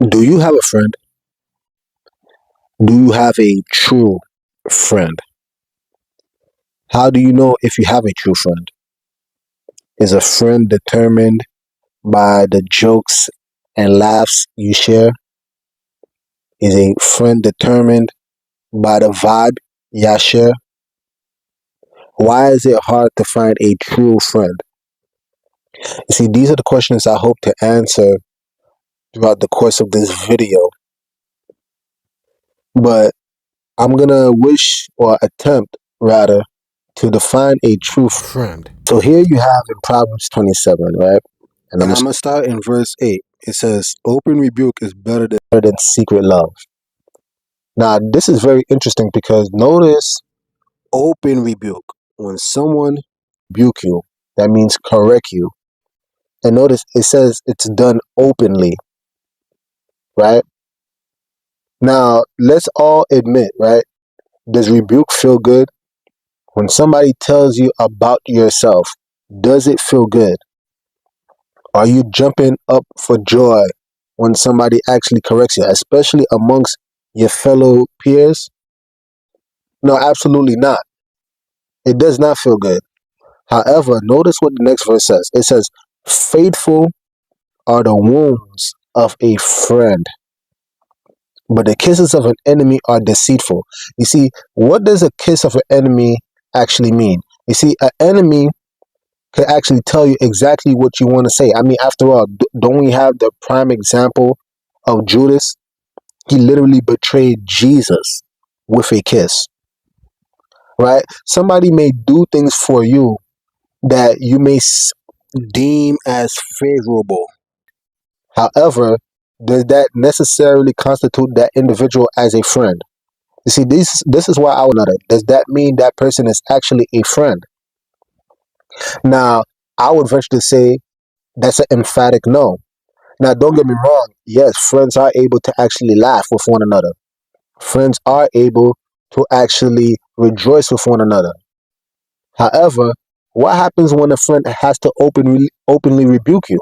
Do you have a friend? Do you have a true friend? How do you know if you have a true friend? Is a friend determined by the jokes and laughs you share? Is a friend determined by the vibe you share? Why is it hard to find a true friend? You see, these are the questions I hope to answer throughout the course of this video. But I'm gonna wish or attempt rather to define a true friend. So here you have in Proverbs 27, right? And I'm gonna start in verse 8. It says, "Open rebuke is better than secret love." Now, this is very interesting because notice open rebuke. When someone rebuke you, that means correct you. And notice it says it's done openly, right? Now, let's all admit, right? Does rebuke feel good? When somebody tells you about yourself, does it feel good? Are you jumping up for joy when somebody actually corrects you, especially amongst your fellow peers? No, absolutely not. It does not feel good. However, notice what the next verse says. It says, "Faithful are the wounds of a friend, but the kisses of an enemy are deceitful." You see, what does a kiss of an enemy actually mean? You see, an enemy could actually tell you exactly what you want to say. I mean, after all, don't we have the prime example of Judas? He literally betrayed Jesus with a kiss, right? Somebody may do things for you that you may deem as favorable. However, does that necessarily constitute that individual as a friend? You see, this is why I would know. Does that mean that person is actually a friend? Now, I would venture to say that's an emphatic no. Now, don't get me wrong. Yes, friends are able to actually laugh with one another. Friends are able to actually rejoice with one another. However, what happens when a friend has to openly rebuke you?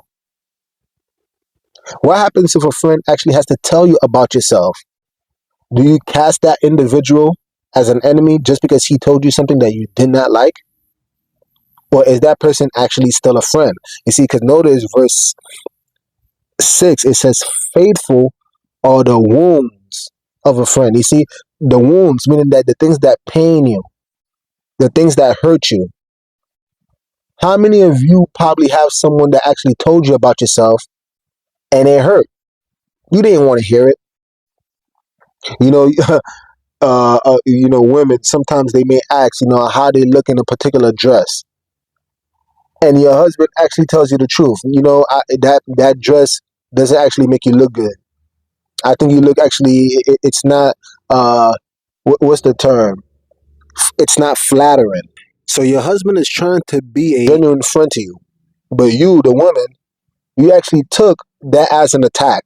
What happens if a friend actually has to tell you about yourself? Do you cast that individual as an enemy just because he told you something that you did not like? Or is that person actually still a friend? You see, because notice verse 6, it says, "Faithful are the wounds of a friend." You see, the wounds, meaning that the things that pain you, the things that hurt you. How many of you probably have someone that actually told you about yourself and it hurt? You didn't want to hear it. You know, women, sometimes they may ask, how they look in a particular dress. And your husband actually tells you the truth. That dress doesn't actually make you look good. I think you look actually, it's not, what's the term? It's not flattering. So your husband is trying to be a genuine friend to you. But you, the woman, you actually took that as an attack,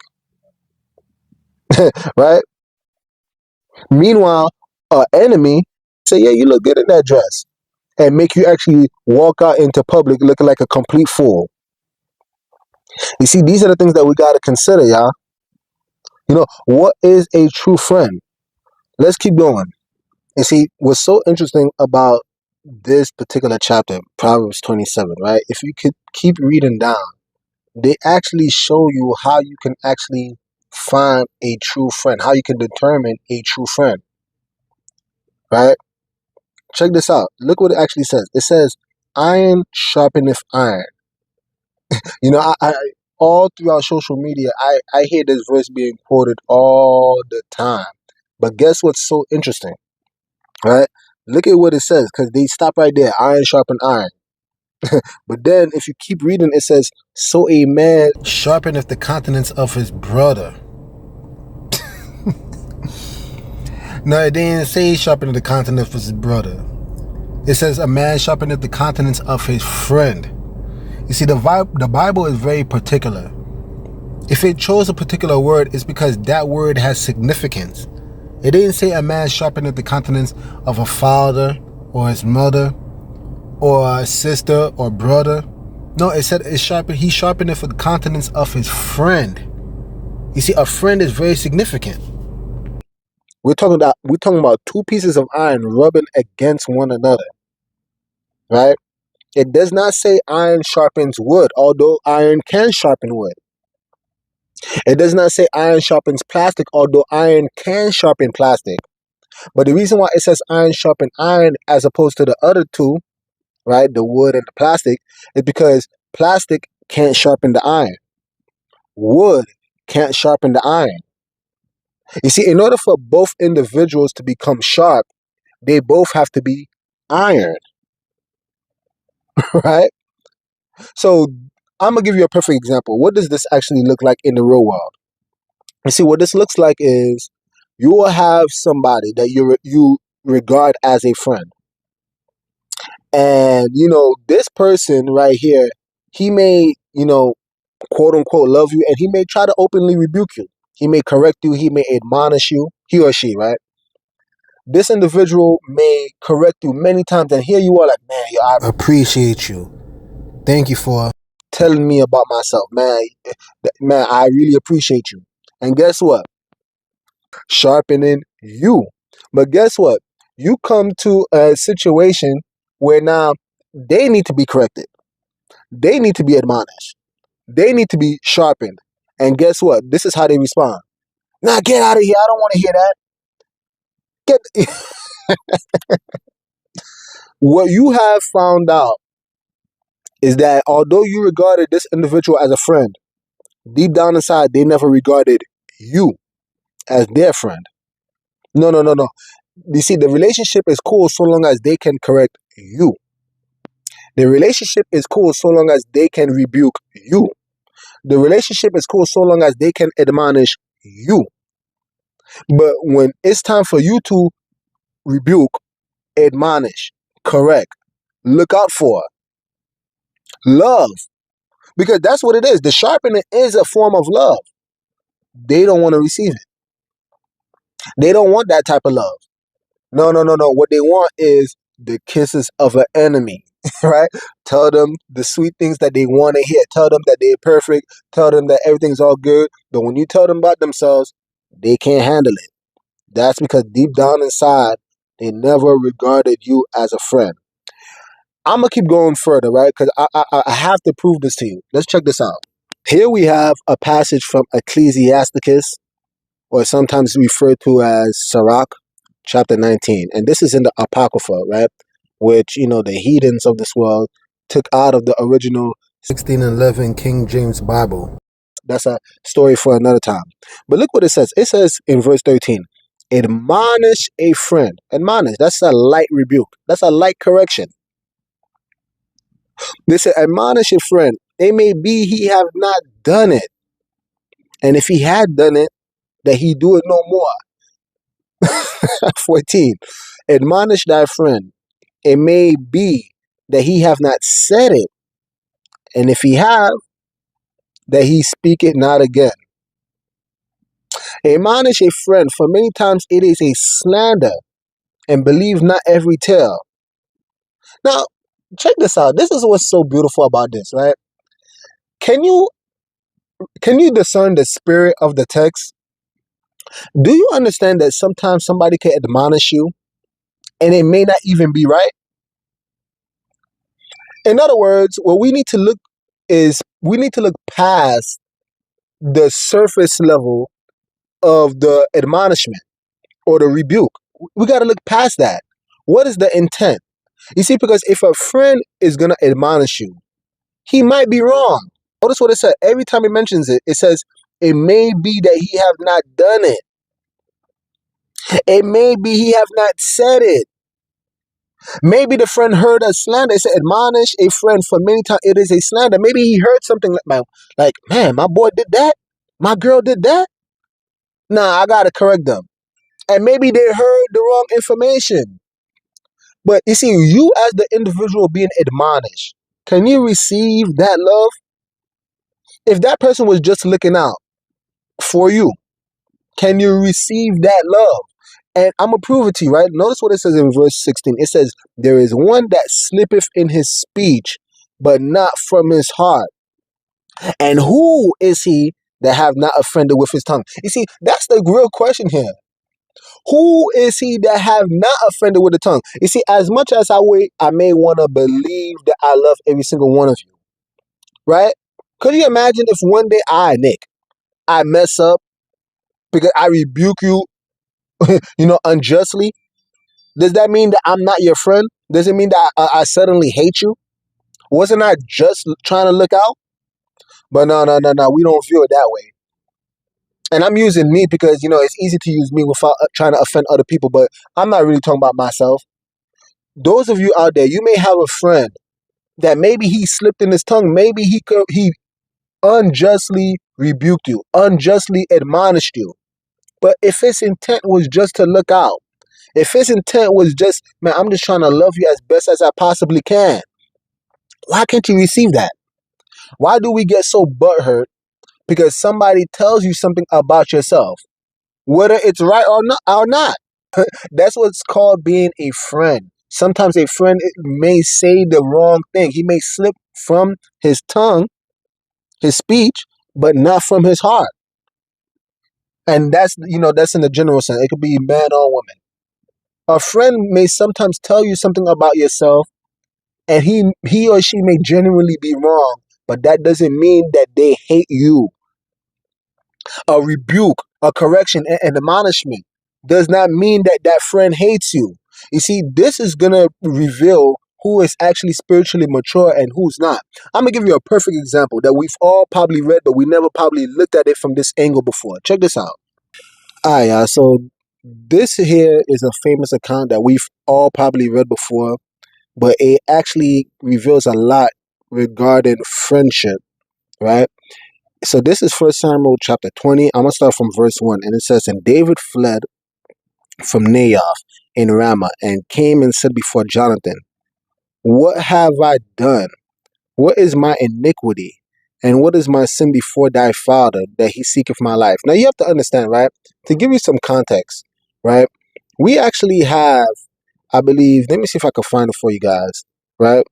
right? Meanwhile, an enemy say, "Yeah, you look good in that dress," and make you actually walk out into public looking like a complete fool. You see, these are the things that we got to consider, y'all. What is a true friend? Let's keep going. You see, what's so interesting about this particular chapter, Proverbs 27, right? If you could keep reading down, they actually show you how you can actually find a true friend, how you can determine a true friend, right? Check this out. Look what it actually says. It says, "Iron sharpeneth iron." I all throughout social media, I hear this verse being quoted all the time. But guess what's so interesting, right? Look at what it says, because they stop right there. Iron sharpen iron. But then if you keep reading, it says, "So a man sharpeneth the countenance of his brother." No, it didn't say sharpeneth the countenance of his brother. It says a man sharpeneth the countenance of his friend. You see, the Bible is very particular. If it chose a particular word, it's because that word has significance. It didn't say a man sharpeneth the countenance of a father or his mother or a sister or brother. No, it said he sharpeneth for the countenance of his friend. You see, a friend is very significant. We're talking about two pieces of iron rubbing against one another, right? It does not say iron sharpens wood, although iron can sharpen wood. It does not say iron sharpens plastic, although iron can sharpen plastic. But the reason why it says iron sharpen iron as opposed to the other two, right, the wood and the plastic, is because plastic can't sharpen the iron. Wood can't sharpen the iron. You see, in order for both individuals to become sharp, they both have to be iron, right? So I'm going to give you a perfect example. What does this actually look like in the real world? You see, what this looks like is you will have somebody that you regard as a friend. And, this person right here, he may, quote unquote, love you, and he may try to openly rebuke you. He may correct you. He may admonish you, he or she, right? This individual may correct you many times, and here you are like, man, I appreciate you. Thank you for telling me about myself, man. Man, I really appreciate you. And guess what? Sharpening you. But guess what? You come to a situation where now they need to be corrected. They need to be admonished. They need to be sharpened. And guess what? This is how they respond. Nah, get out of here. I don't want to hear that. What you have found out is that although you regarded this individual as a friend, deep down inside, they never regarded you as their friend. No. You see, the relationship is cool so long as they can correct you. The relationship is cool so long as they can rebuke you. The relationship is cool so long as they can admonish you. But when it's time for you to rebuke, admonish, correct, look out for, love, because that's what it is. The sharpening is a form of love. They don't want to receive it. They don't want that type of love. No. What they want is the kisses of an enemy, right? Tell them the sweet things that they want to hear. Tell them that they're perfect. Tell them that everything's all good. But when you tell them about themselves, they can't handle it. That's because deep down inside, they never regarded you as a friend. I'm going to keep going further, right? Because I have to prove this to you. Let's check this out. Here we have a passage from Ecclesiasticus, or sometimes referred to as Sirach, chapter 19. And this is in the Apocrypha, right? Which, the heathens of this world took out of the original 1611 King James Bible. That's a story for another time. But look what it says. It says in verse 13, admonish a friend. Admonish, that's a light rebuke. That's a light correction. They said, admonish a friend. It may be he have not done it. And if he had done it, that he do it no more. 14. Admonish thy friend. It may be that he have not said it. And if he have, that he speak it not again. Admonish a friend, for many times it is a slander, and believe not every tale. Now, check this out. This is what's so beautiful about this, right? Can you discern the spirit of the text? Do you understand that sometimes somebody can admonish you and it may not even be right? In other words, what we need to look past the surface level of the admonishment or the rebuke. We got to look past that. What is the intent? You see, because if a friend is going to admonish you, he might be wrong. Notice what it said. Every time he mentions it, it says, it may be that he have not done it. It may be he have not said it. Maybe the friend heard a slander. It said, admonish a friend, for many times it is a slander. Maybe he heard something like, man, my boy did that. My girl did that. Nah, I got to correct them. And maybe they heard the wrong information. But you see, you as the individual being admonished, can you receive that love? If that person was just looking out for you, can you receive that love? And I'm going to prove it to you, right? Notice what it says in verse 16. It says, there is one that slippeth in his speech, but not from his heart. And who is he that have not offended with his tongue? You see, that's the real question here. Who is he that have not offended with the tongue? You see, as much as I may want to believe that I love every single one of you, right? Could you imagine if one day Nick, I mess up because I rebuke you, unjustly? Does that mean that I'm not your friend? Does it mean that I suddenly hate you? Wasn't I just trying to look out? But no, no, no, no. We don't view it that way. And I'm using me because, it's easy to use me without trying to offend other people. But I'm not really talking about myself. Those of you out there, you may have a friend that maybe he slipped in his tongue. Maybe he unjustly rebuked you, unjustly admonished you. But if his intent was just to look out, if his intent was just, man, I'm just trying to love you as best as I possibly can, why can't you receive that? Why do we get so butthurt because somebody tells you something about yourself, whether it's right or not? That's what's called being a friend. Sometimes a friend may say the wrong thing. He may slip from his tongue, his speech, but not from his heart. And that's in the general sense. It could be man or woman. A friend may sometimes tell you something about yourself, and he or she may genuinely be wrong, but that doesn't mean that they hate you. A rebuke, a correction, an admonishment does not mean that that friend hates you. You see, this is going to reveal who is actually spiritually mature and who's not. I'm going to give you a perfect example that we've all probably read, but we never probably looked at it from this angle before. Check this out. All right, y'all. So this here is a famous account that we've all probably read before, but it actually reveals a lot regarding friendship, right? So this is 1 Samuel chapter 20. I'm going to start from verse 1. And it says, And David fled from Naioth in Ramah and came and said before Jonathan, What have I done? What is my iniquity? And what is my sin before thy father that he seeketh my life? Now you have to understand, right? To give you some context, right? We actually have, I believe, let me see if I can find it for you guys, right?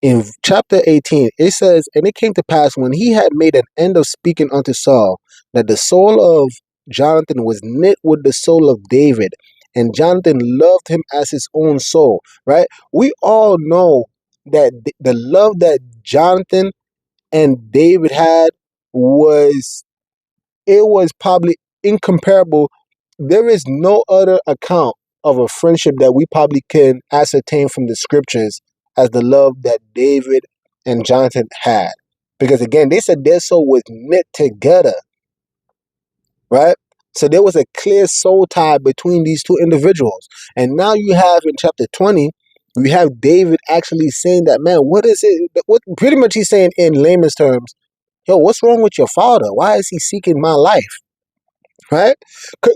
In chapter 18, it says, And it came to pass when he had made an end of speaking unto Saul, that the soul of Jonathan was knit with the soul of David, and Jonathan loved him as his own soul, right? We all know that the love that Jonathan and David had was probably incomparable. There is no other account of a friendship that we probably can ascertain from the scriptures as the love that David and Jonathan had. Because again, they said their soul was knit together, right? So there was a clear soul tie between these two individuals. And now you have in chapter 20, we have David actually saying that, man, what is it? What pretty much he's saying in layman's terms, yo, what's wrong with your father? Why is he seeking my life? Right?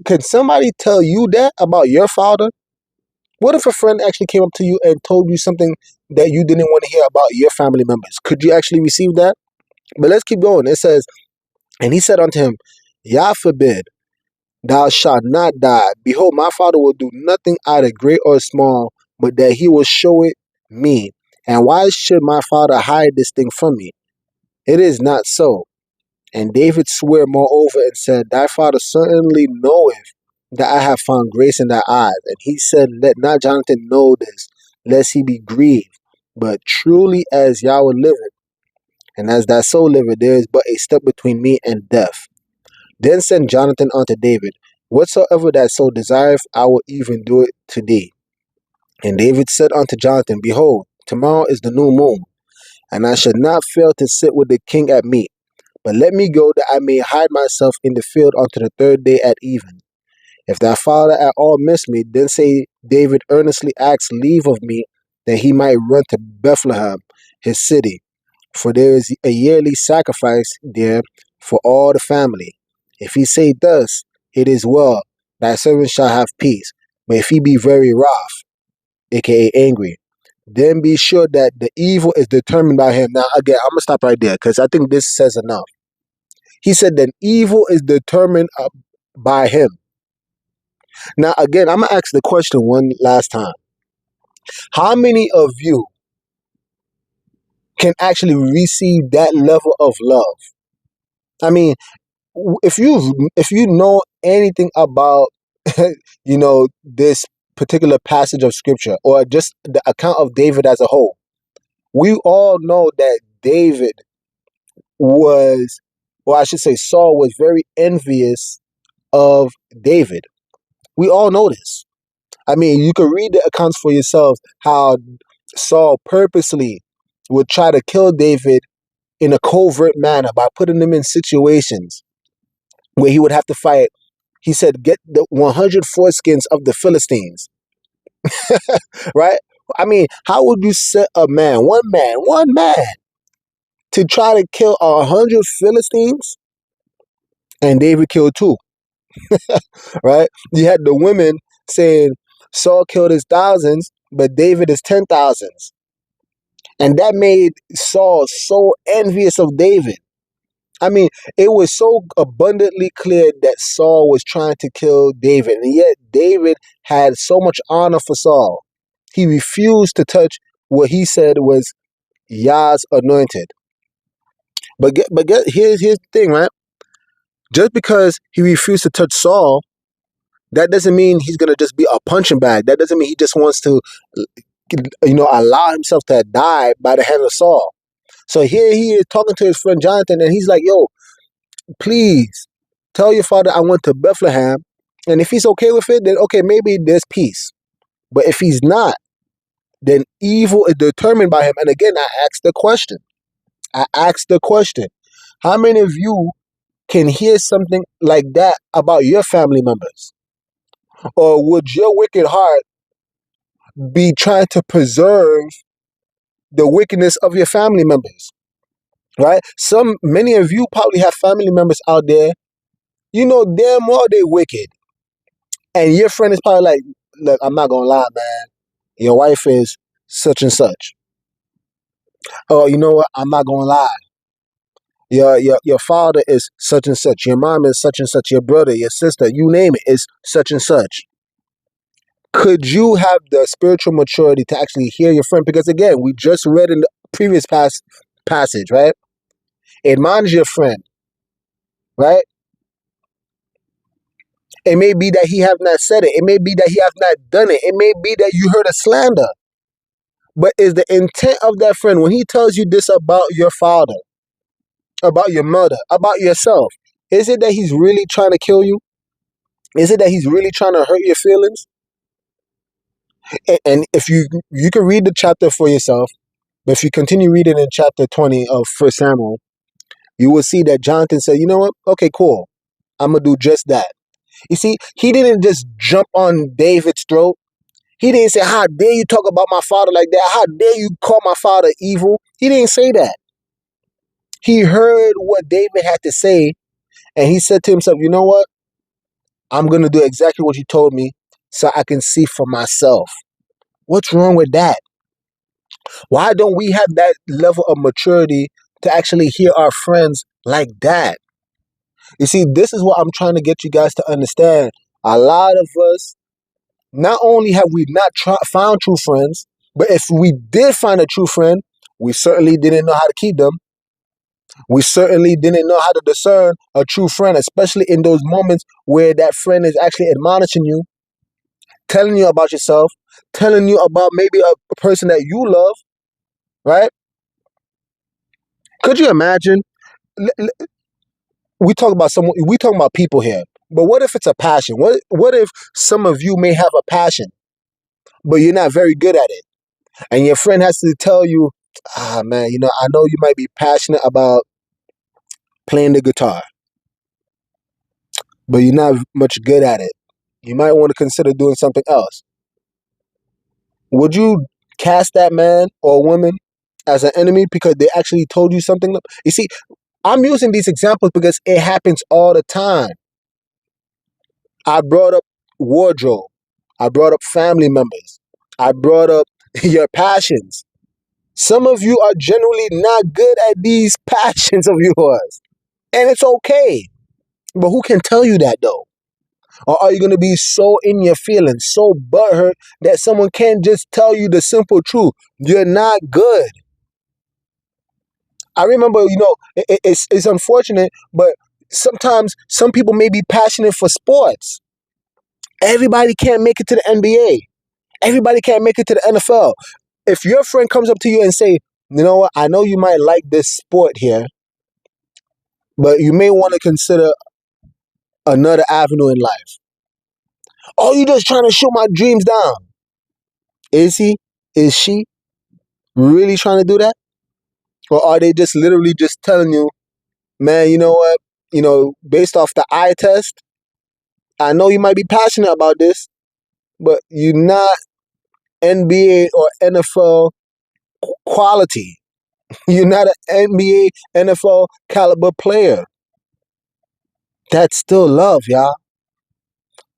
Could somebody tell you that about your father? What if a friend actually came up to you and told you something that you didn't want to hear about your family members? Could you actually receive that? But let's keep going. It says, And he said unto him, Yah forbid, thou shalt not die. Behold, my father will do nothing either great or small, but that he will show it me. And why should my father hide this thing from me? It is not so. And David swore moreover and said, Thy father certainly knoweth that I have found grace in thy eyes. And he said, Let not Jonathan know this, lest he be grieved. But truly as Yahweh liveth, and as thy soul liveth, there is but a step between me and death. Then said Jonathan unto David, Whatsoever thy soul desireth, I will even do it to thee. And David said unto Jonathan, Behold, tomorrow is the new moon, and I should not fail to sit with the king at meat. But let me go that I may hide myself in the field unto the third day at even. If thy father at all miss me, then say David earnestly asked leave of me, that he might run to Bethlehem, his city. For there is a yearly sacrifice there for all the family. If he say thus, it is well, thy servant shall have peace. But if he be very wroth, aka angry, then be sure that the evil is determined by him. Now again, I'm going to stop right there because I think this says enough. He said that evil is determined by him. Now, again, I'm going to ask the question one last time. How many of you can actually receive that level of love? I mean, if you know anything about this particular passage of scripture, or just the account of David as a whole, we all know that David was, or I should say Saul was very envious of David. We all know this. I mean, you can read the accounts for yourselves how Saul purposely would try to kill David in a covert manner by putting him in situations where he would have to fight. He said, get the 100 foreskins of the Philistines, right? I mean, how would you set a one man, to try to kill 100 Philistines? And David killed two, right? You had the women saying Saul killed his thousands, but David is 10,000s. And that made Saul so envious of David. I mean, it was so abundantly clear that Saul was trying to kill David. And yet David had so much honor for Saul. He refused to touch what he said was Yah's anointed. But here's the thing, right? Just because he refused to touch Saul, that doesn't mean he's going to just be a punching bag. That doesn't mean he just wants to, allow himself to die by the hand of Saul. So here he is talking to his friend Jonathan, and he's like, yo, please tell your father I went to Bethlehem. And if he's okay with it, then okay, maybe there's peace. But if he's not, then evil is determined by him. And again, I asked the question. How many of you can hear something like that about your family members? Or would your wicked heart be trying to preserve the wickedness of your family members? Right? Many of you probably have family members out there, you know damn well they wicked. And your friend is probably like, look, I'm not gonna lie, man. Your wife is such and such. Oh, you know what? I'm not gonna lie. Your father is such and such. Your mom is such and such. Your brother, your sister, you name it, is such and such. Could you have the spiritual maturity to actually hear your friend? Because again, we just read in the previous passage, right? Admonish your friend, right? It may be that he have not said it. It may be that he have not done it. It may be that you heard a slander. But is the intent of that friend, when he tells you this about your father, about your mother, about yourself, is it that he's really trying to kill you? Is it that he's really trying to hurt your feelings? And if you can read the chapter for yourself, but if you continue reading in chapter 20 of 1 Samuel, you will see that Jonathan said, you know what? Okay, cool. I'm going to do just that. You see, he didn't just jump on David's throat. He didn't say, how dare you talk about my father like that? How dare you call my father evil? He didn't say that. He heard what David had to say, and he said to himself, you know what? I'm going to do exactly what you told me so I can see for myself. What's wrong with that? Why don't we have that level of maturity to actually hear our friends like that? You see, this is what I'm trying to get you guys to understand. A lot of us, not only have we not found true friends, but if we did find a true friend, we certainly didn't know how to keep them. We certainly didn't know how to discern a true friend, especially in those moments where that friend is actually admonishing you, telling you about yourself, telling you about maybe a person that you love, right? Could you imagine? We talk about people here, but what if it's a passion? What if some of you may have a passion, but you're not very good at it, and your friend has to tell you, man, I know you might be passionate about playing the guitar, but you're not much good at it. You might want to consider doing something else. Would you cast that man or woman as an enemy because they actually told you something? You see, I'm using these examples because it happens all the time. I brought up wardrobe. I brought up family members. I brought up your passions. Some of you are generally not good at these passions of yours. And it's okay. But who can tell you that though? Or are you going to be so in your feelings, so butthurt that someone can't just tell you the simple truth? You're not good. I remember, it's unfortunate, but Sometimes some people may be passionate for sports. Everybody can't make it to the NBA. Everybody can't make it to the NFL. If your friend comes up to you and say, you know what, I know you might like this sport here, but you may want to consider another avenue in life. Oh, you just trying to shoot my dreams down. Is he? Is she really trying to do that? Or are they just literally just telling you, man, you know what? Based off the eye test, I know you might be passionate about this, but you're not NBA or NFL quality. You're not an NBA, NFL caliber player. That's still love, y'all.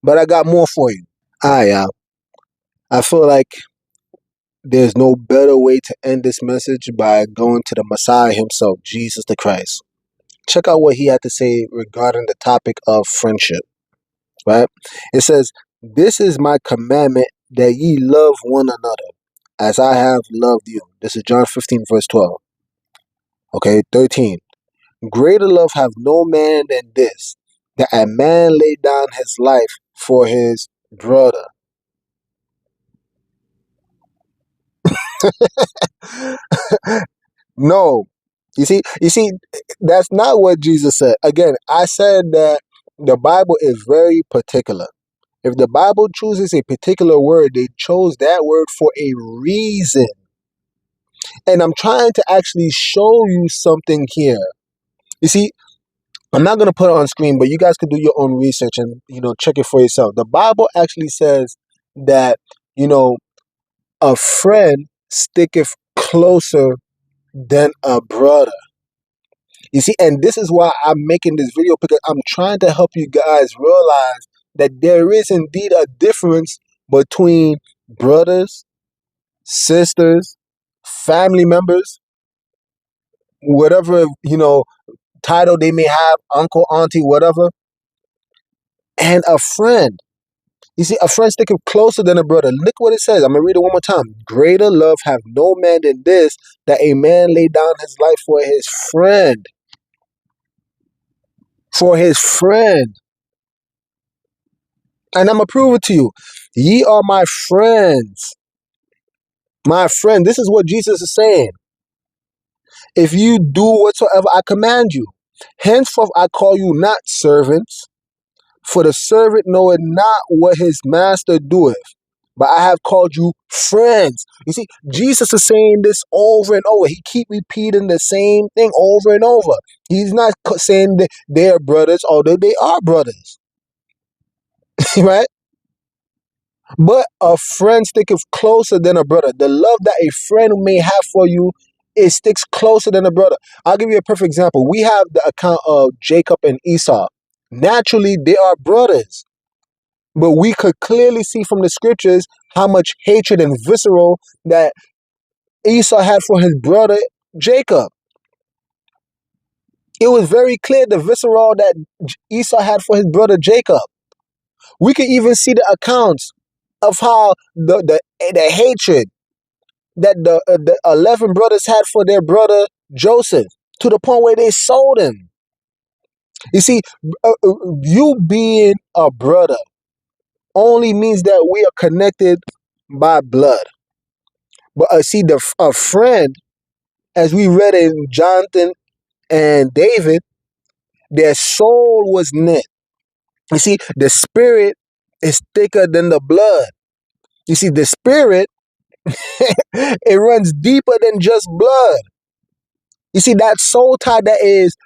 But I got more for you. Y'all. I feel like there's no better way to end this message by going to the Messiah himself, Jesus the Christ. Check out what he had to say regarding the topic of friendship, right? It says, "This is my commandment, that ye love one another as I have loved you." This is John 15, verse 12. Okay, 13. "Greater love have no man than this, that a man lay down his life for his brother." No. You see, that's not what Jesus said. Again, I said that the Bible is very particular. If the Bible chooses a particular word, they chose that word for a reason. And I'm trying to actually show you something here. You see, I'm not going to put it on screen, but you guys can do your own research and, check it for yourself. The Bible actually says that, a friend sticketh closer than a brother. You see, and this is why I'm making this video, because I'm trying to help you guys realize that there is indeed a difference between brothers, sisters, family members, whatever, title they may have, uncle, auntie, whatever, and a friend. You see, a friend sticking closer than a brother. Look what it says. I'm going to read it one more time. "Greater love have no man than this, that a man lay down his life for his friend." For his friend. And I'm going to prove it to you. "Ye are my friends." My friend. This is what Jesus is saying. "If you do whatsoever I command you. Henceforth I call you not servants, for the servant knoweth not what his master doeth. But I have called you friends." You see, Jesus is saying this over and over. He keep repeating the same thing over and over. He's not saying that they're brothers, although they are brothers. Right? "But a friend sticketh closer than a brother." The love that a friend may have for you, it sticks closer than a brother. I'll give you a perfect example. We have the account of Jacob and Esau. Naturally, they are brothers. But we could clearly see from the scriptures how much hatred and visceral that Esau had for his brother Jacob. It was very clear the visceral that Esau had for his brother Jacob. We could even see the accounts of how the hatred that the 11 brothers had for their brother Joseph, to the point where they sold him. You see, you being a brother only means that we are connected by blood. But see, a friend, as we read in Jonathan and David, their soul was knit. You see, the spirit is thicker than the blood. You see, the spirit, it runs deeper than just blood. You see, that soul tie that is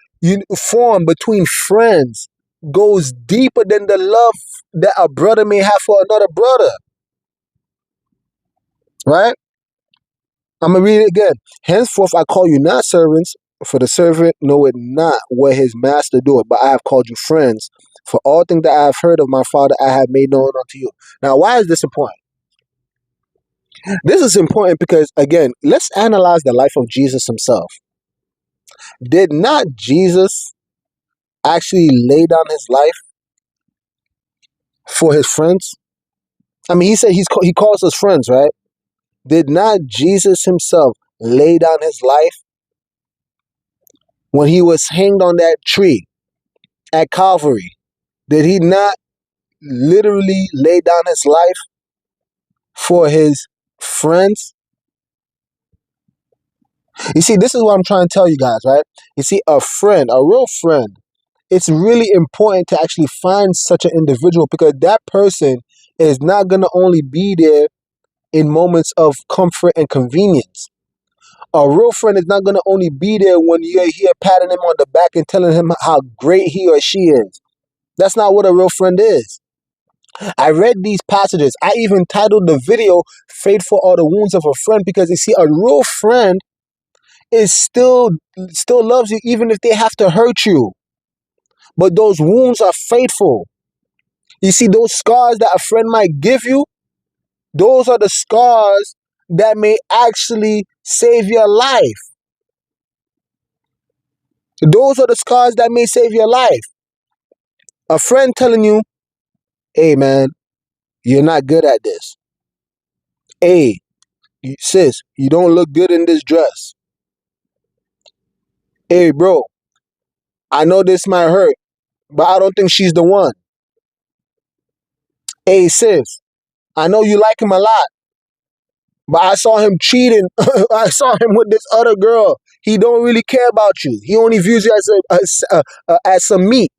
formed between friends goes deeper than the love that a brother may have for another brother. Right? I'm going to read it again. "Henceforth I call you not servants, for the servant knoweth not what his master doeth, but I have called you friends. For all things that I have heard of my Father I have made known unto you." Now, why is this important? This is important because, again, let's analyze the life of Jesus himself. Did not Jesus actually lay down his life for his friends? I mean, he said he calls us friends, right? Did not Jesus himself lay down his life when he was hanged on that tree? at Calvary? Did he not literally lay down his life for his friends? You see, this is what I'm trying to tell you guys, right? You see, a friend, a real friend, it's really important to actually find such an individual, because that person is not going to only be there in moments of comfort and convenience. A real friend is not going to only be there when you're here patting him on the back and telling him how great he or she is. That's not what a real friend is. I read these passages. I even titled the video, Faithful Are the Wounds of a Friend, because you see, a real friend is still loves you even if they have to hurt you. But those wounds are faithful. You see, those scars that a friend might give you, those are the scars that may actually save your life. Those are the scars that may save your life. A friend telling you, hey man, you're not good at this. Hey, sis, you don't look good in this dress. Hey bro, I know this might hurt, but I don't think she's the one. Hey sis, I know you like him a lot, but I saw him cheating. I saw him with this other girl. He don't really care about you. He only views you as some meat.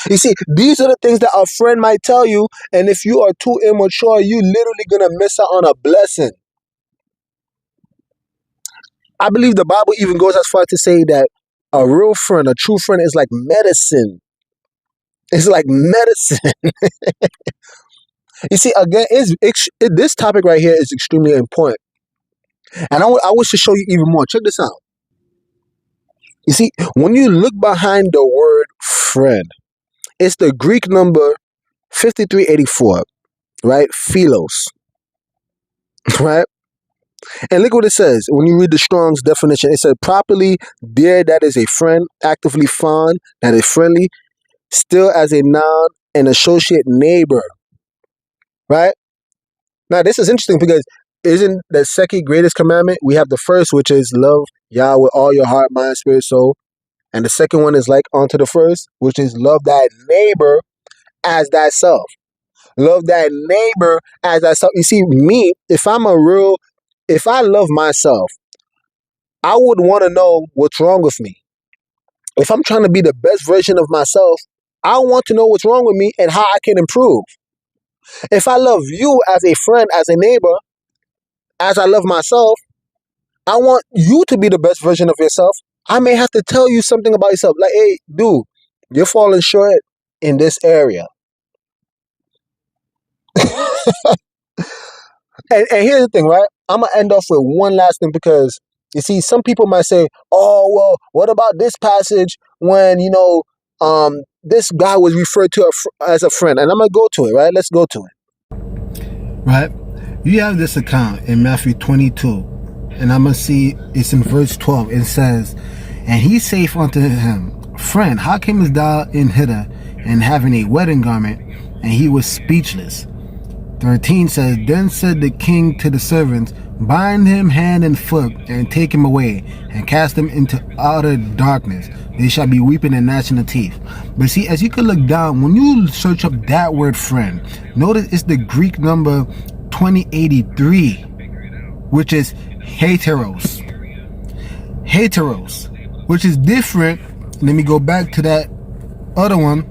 You see, these are the things that a friend might tell you, and if you are too immature, you literally gonna miss out on a blessing. I believe the Bible even goes as far to say that a real friend, a true friend, is like medicine. It's like medicine. You see, again, this topic right here is extremely important. And I wish to show you even more. Check this out. You see, when you look behind the word friend, it's the Greek number 5384, right? Philos, right? And look what it says. When you read the Strong's definition, it said, properly, dear, that is a friend, actively fond, that is friendly, still as a noun, an associate neighbor, right? Now, this is interesting because isn't the second greatest commandment? We have the first, which is love Yah with all your heart, mind, spirit, soul. And the second one is like onto the first, which is love thy neighbor as thyself. Love thy neighbor as thyself. You see, me, if I love myself, I would want to know what's wrong with me. If I'm trying to be the best version of myself, I want to know what's wrong with me and how I can improve. If I love you as a friend, as a neighbor, as I love myself, I want you to be the best version of yourself. I may have to tell you something about yourself. Like, hey, dude, you're falling short in this area. And here's the thing, right? I'm going to end off with one last thing, because, you see, some people might say, oh, well, what about this passage when, this guy was referred to as a friend? And I'm going to go to it, right? Let's go to it. Right? You have this account in Matthew 22, and I'm going to see it's in verse 12. It says, and he saith unto him, friend, how camest thou in hither, and having a wedding garment? And he was speechless. 13 says, then said the king to the servants, bind him hand and foot, and take him away, and cast him into outer darkness. They shall be weeping and gnashing of teeth. But see, as you can look down, when you search up that word friend, notice it's the Greek number 2083, which is heteros. Heteros, which is different. Let me go back to that other one.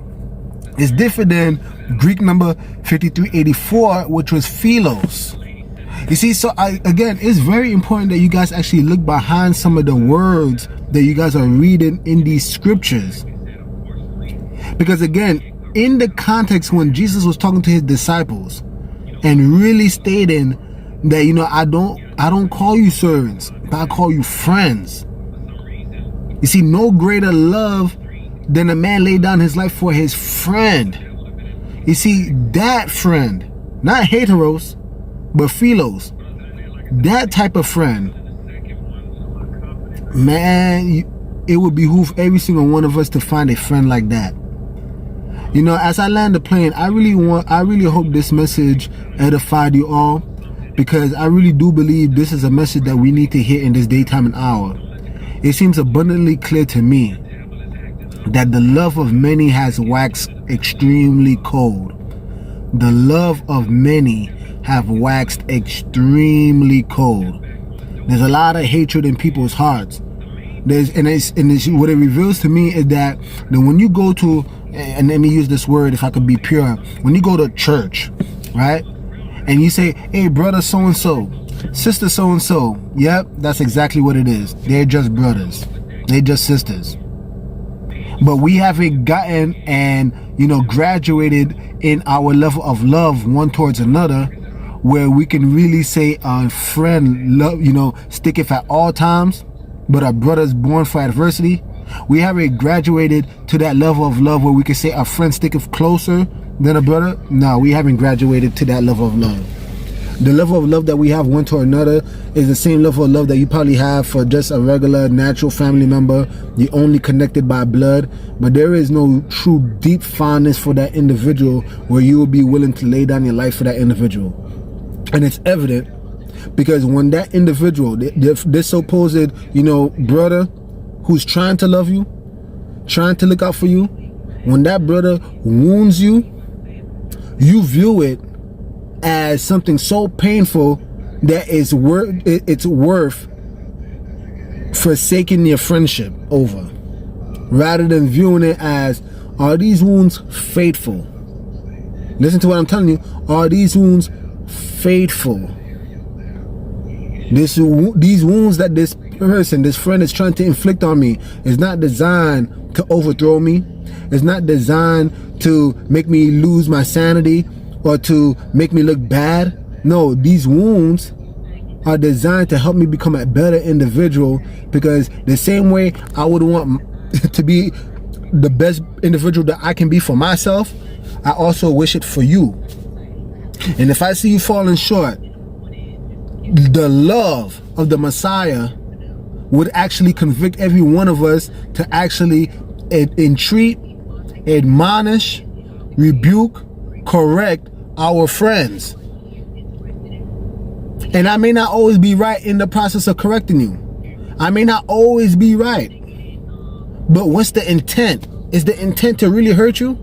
It's different than Greek number 5384, which was philos. You see, so again, it's very important that you guys actually look behind some of the words that you guys are reading in these scriptures. Because again, in the context when Jesus was talking to his disciples and really stating that, I don't call you servants, but I call you friends. You see, no greater love than a man lay down his life for his friend. You see, that friend, not heteros, but philos, that type of friend, man, it would behoove every single one of us to find a friend like that. As I land the plane, I really hope this message edified you all, because I really do believe this is a message that we need to hear in this daytime and hour. It seems abundantly clear to me that the love of many has waxed extremely cold. The love of many have waxed extremely cold. There's a lot of hatred in people's hearts. What it reveals to me is that when you go to, and let me use this word if I could be pure, when you go to church, right, and you say, hey, brother so-and-so, sister so-and-so, yep, that's exactly what it is. They're just brothers. They're just sisters. But we haven't gotten and, graduated in our level of love one towards another, where we can really say a friend love, sticketh at all times, but a brother's born for adversity. We haven't graduated to that level of love where we can say a friend sticketh closer than a brother. No, we haven't graduated to that level of love. The level of love that we have one to another is the same level of love that you probably have for just a regular, natural family member. You're only connected by blood, but there is no true deep fondness for that individual where you will be willing to lay down your life for that individual. And it's evident because when that individual, this supposed, brother who's trying to love you, trying to look out for you, when that brother wounds you, you view it as something so painful that it's worth forsaking your friendship over, rather than viewing it as, are these wounds faithful? Listen to what I'm telling you. Are these wounds faithful? These wounds that this person, this friend is trying to inflict on me is not designed to overthrow me. It's not designed to make me lose my sanity or to make me look bad. No, these wounds are designed to help me become a better individual, because the same way I would want to be the best individual that I can be for myself, I also wish it for you. And if I see you falling short, the love of the Messiah would actually convict every one of us to actually entreat, admonish, rebuke, correct our friends. And I may not always be right in the process of correcting you. I may not always be right. But what's the intent? Is the intent to really hurt you?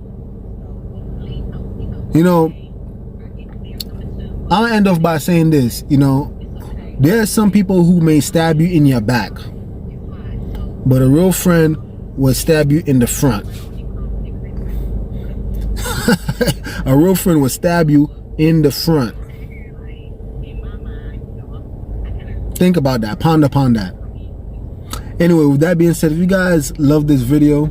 I'll end off by saying this. There are some people who may stab you in your back, but a real friend will stab you in the front. A real friend will stab you in the front. Think about that. Ponder upon that. Anyway, with that being said, if you guys love this video,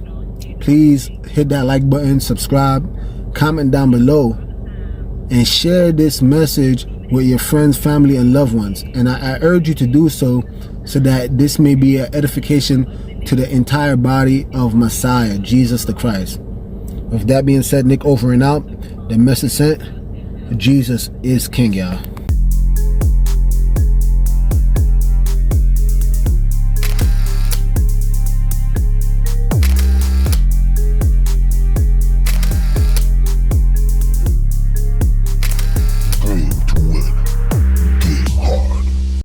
please hit that like button, subscribe, comment down below, and share this message with your friends, family, and loved ones. And I urge you to do so that this may be an edification to the entire body of Messiah, Jesus the Christ. With that being said, Nick over and out. The message sent. Jesus is King, y'all.